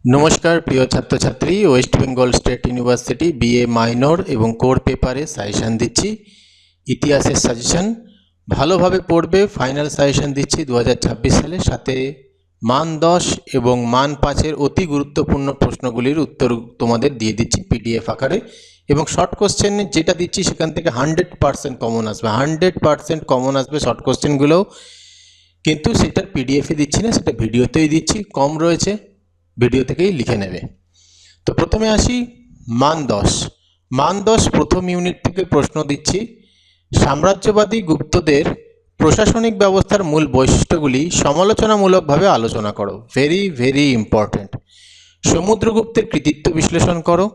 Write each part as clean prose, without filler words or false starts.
নমস্কার প্রিয় ছাত্রছাত্রী, West Bengal state university BA minor এবং কোর পেপারে সাজেশান দিচ্ছি। ইতিহাসের সাজেশান ভালোভাবে পড়বে। ফাইনাল সাজেশান দিচ্ছি 2026 সালে। সাথে মান 10 এবং মান 5-এর অতি গুরুত্বপূর্ণ প্রশ্নগুলির উত্তর তোমাদের দিয়ে দিচ্ছি পিডিএফ আকারে। এবং শর্ট কোশ্চেন যেটা দিচ্ছি সেখান থেকে 100% কমন আসবে, 100% কমন আসবে শর্ট কোশ্চেনগুলোও। কিন্তু সেটার পিডিএফে দিচ্ছি না, সেটা ভিডিওতেই দিচ্ছি। কম রয়েছে, ভিডিও থেকেই লিখে নেবে। তো প্রথমে আসি মান 10। মান 10 প্রথম ইউনিট থেকে প্রশ্ন দিচ্ছি। সাম্রাজ্যবাদী গুপ্তদের প্রশাসনিক ব্যবস্থার মূল বৈশিষ্ট্যগুলি সমালোচনামূলকভাবে আলোচনা করো। Very very important. সমুদ্রগুপ্তের কৃতিত্ব বিশ্লেষণ করো।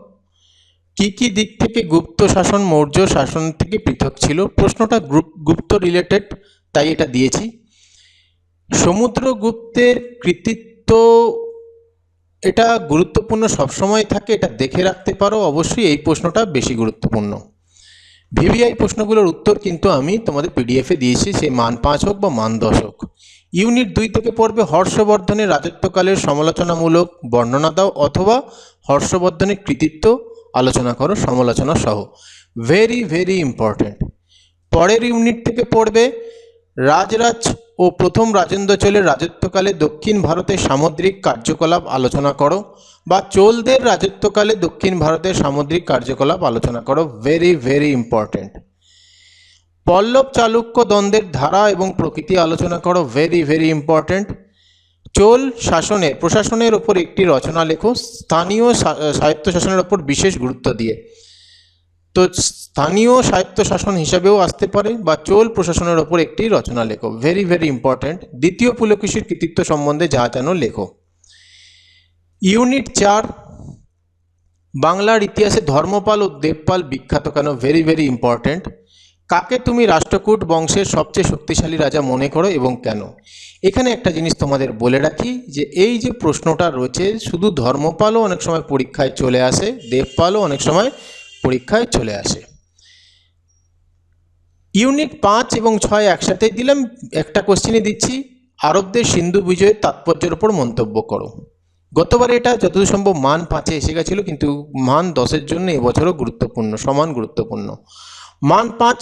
কি কি দিক থেকে গুপ্ত শাসন মৌর্য শাসন থেকে পৃথক ছিল? প্রশ্নটা গুপ্ত রিলেটেড, তাই এটা দিয়েছি। সমুদ্রগুপ্তের কৃতিত্ব এটা গুরুত্বপূর্ণ সবসময় থাকে, এটা দেখে রাখতে পারো। অবশ্যই এই প্রশ্নটা বেশি গুরুত্বপূর্ণ। ভিভিআই প্রশ্নগুলোর উত্তর কিন্তু আমি তোমাদের পিডিএফে দিয়েছি, সেই মান 5 হোক বা মান 10 হোক। ইউনিট 2 থেকে পড়বে হর্ষবর্ধনের রাজত্বকালের সমালোচনামূলক বর্ণনা দাও, অথবা হর্ষবর্ধনের কৃতিত্ব আলোচনা করো সমালোচনা সহ। Very very important. পরের ইউনিট থেকে পড়বে রাজরাজ ও প্রথম রাজেন্দ্র চোলের রাজত্বকালে দক্ষিণ ভারতের সামুদ্রিক কার্যকলাপ আলোচনা করো, বা চোলদের রাজত্বকালে দক্ষিণ ভারতের সামুদ্রিক কার্যকলাপ আলোচনা করো। Very very important. Pallava Chalukya দ্বন্দ্বের ধারা এবং প্রকৃতি আলোচনা করো। Very very important. চোল শাসনের প্রশাসনের ওপর একটি রচনা লেখো, স্থানীয় স্বায়ত্তশাসনের ওপর বিশেষ গুরুত্ব দিয়ে। তো স্থানীয় স্বায়ত্তশাসন হিসাবেও আসতে পারে, বা চোল প্রশাসনের ওপর একটি রচনা লেখো। Very very important. দ্বিতীয় পুলকেশীর কৃতিত্ব সম্বন্ধে যা জানো লেখো। ইউনিট 4 বাংলার ইতিহাসে ধর্মপাল ও দেবপাল বিখ্যাত কেন? Very very important. কাকে তুমি রাষ্ট্রকূট বংশের সবচেয়ে শক্তিশালী রাজা মনে করো এবং কেন? এখানে একটা জিনিস তোমাদের বলে রাখি, যে এই যে প্রশ্নটা রয়েছে, শুধু ধর্মপালও অনেক সময় পরীক্ষায় চলে আসে, দেবপালও অনেক সময় পরীক্ষায় চলে আসে। ইউনিট 5 এবং 6 একসাথে দিলাম, একটা কোশ্চেনই দিচ্ছি। আরবদের সিন্ধু বিজয়ের তাৎপর্যের উপর মন্তব্য করো। গতবার এটা যতদূর সম্ভব মান 5-এ এসে গেছিলো, কিন্তু মান 10-এর জন্য এবছরও গুরুত্বপূর্ণ, সমান গুরুত্বপূর্ণ। মান 5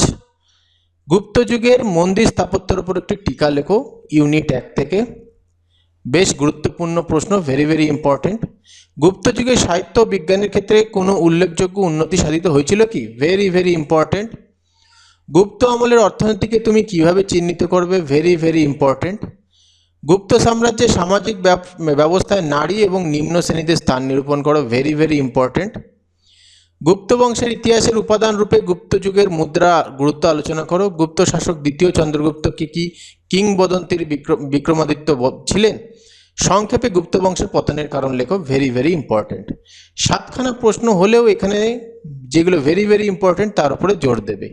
গুপ্ত যুগের মন্দির স্থাপত্যের উপর একটি টিকা লেখো। ইউনিট 1 থেকে বেশ গুরুত্বপূর্ণ প্রশ্ন, ভেরি ভেরি ইম্পর্টেন্ট। গুপ্ত যুগে সাহিত্য বিজ্ঞানের ক্ষেত্রে কোনো উল্লেখযোগ্য উন্নতি সাধিত হয়েছিল কি? Very very important. গুপ্ত আমলের অর্থনীতিকে তুমি কিভাবে চিহ্নিত করবে? Very very important. গুপ্ত সাম্রাজ্যের সামাজিক ব্যবস্থায় নারী এবং নিম্ন শ্রেণীদের স্থান নিরূপণ করো। Very very important. গুপ্ত বংশের ইতিহাসের উপাদান রূপে গুপ্ত যুগের মুদ্রা গুরুত্ব আলোচনা করো। গুপ্ত শাসক দ্বিতীয় চন্দ্রগুপ্ত কি কিংবদন্তির বিক্রমাদিত্য ছিলেন? সংক্ষেপে গুপ্ত বংশের পতনের কারণ লেখো। Very very important. 7খানা প্রশ্ন হলেও এখানে যেগুলো ভেরি ভেরি ইম্পর্টেন্ট তার উপরে জোর দেবে।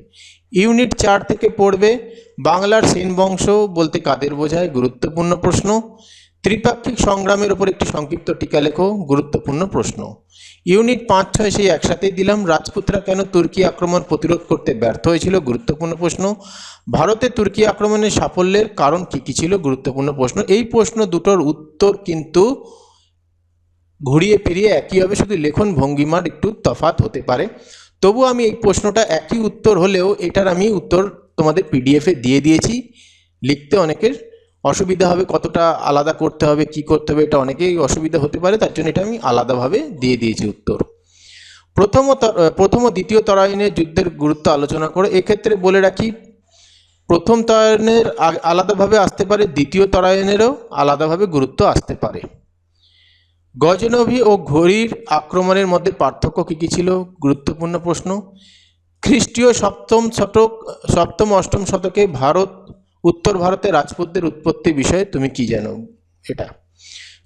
ইউনিট 4 থেকে পড়বে বাংলার সেন বংশ বলতে কাদের বোঝায়? গুরুত্বপূর্ণ প্রশ্ন। ত্রিপাক্ষিক সংগ্রামের উপর একটি সংক্ষিপ্ত টিকা লেখো। গুরুত্বপূর্ণ প্রশ্ন। ইউনিট 5-6 সেই একসাথেই দিলাম। রাজপুতরা কেন তুর্কি আক্রমণ প্রতিরোধ করতে ব্যর্থ হয়েছিল? গুরুত্বপূর্ণ প্রশ্ন। ভারতে তুর্কি আক্রমণের সাফল্যের কারণ কি কি ছিল? গুরুত্বপূর্ণ প্রশ্ন। এই প্রশ্ন দুটোর উত্তর কিন্তু ঘুরিয়ে ফিরিয়ে একই হবে, শুধু লেখন ভঙ্গিমার একটু তফাৎ হতে পারে। তবু আমি এই প্রশ্নটা একই উত্তর হলেও এটার আমি উত্তর তোমাদের পিডিএফে দিয়ে দিয়েছি। লিখতে অনেকের অসুবিধা হবে, কতটা আলাদা করতে হবে, কি করতে হবে, এটা অনেকেই অসুবিধা হতে পারে, তার জন্য এটা আমি আলাদাভাবে দিয়ে দিয়েছি উত্তর। প্রথম ও দ্বিতীয় তরাইনের যুদ্ধের গুরুত্ব আলোচনা করে। এক্ষেত্রে বলে রাখি, প্রথম তরাইনের আলাদাভাবে আসতে পারে, দ্বিতীয় তরাইনেরও আলাদাভাবে গুরুত্ব আসতে পারে। গজনভি ও ঘড়ির আক্রমণের মধ্যে পার্থক্য কী কী ছিল? গুরুত্বপূর্ণ প্রশ্ন। খ্রিস্টীয় সপ্তম অষ্টম শতকে উত্তর ভারতে রাজপুতদের উৎপত্তি বিষয়ে তুমি কি জানো? এটা।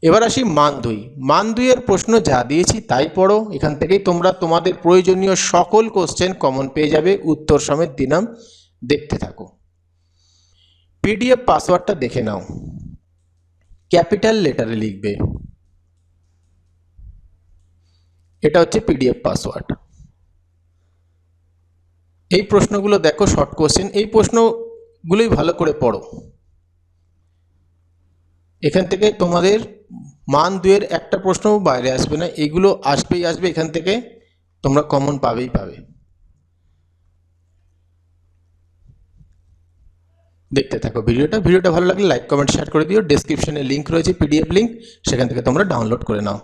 এবার আসি মান 2। মান 2-এর প্রশ্ন যা দিয়েছি তাই পড়ো। এখান থেকেই তোমরা তোমাদের প্রয়োজনীয় সকল কোশ্চেন কমন পেয়ে যাবে, উত্তর সমেত দিলাম, দেখতে থাকো। পিডিএফ পাসওয়ার্ডটা দেখে নাও। ক্যাপিটাল লেটারে লিখবে, এটা হচ্ছে পিডিএফ পাসওয়ার্ড। এই প্রশ্নগুলো দেখো, শর্ট কোশ্চেন, এই প্রশ্নগুলোই ভালো করে পড়ো। এখান থেকে তোমাদের মান 2-এর একটা প্রশ্ন বাইরে আসবে না, এগুলো আসবেই আসবে, এখান থেকে তোমরা কমন পাবেই পাবে। দেখতে থাকো ভিডিওটা ভালো লাগলে লাইক কমেন্ট শেয়ার করে দিও। ডেসক্রিপশনে লিংক রয়েছে, পিডিএফ লিংক, সেখান থেকে তোমরা ডাউনলোড করে নাও।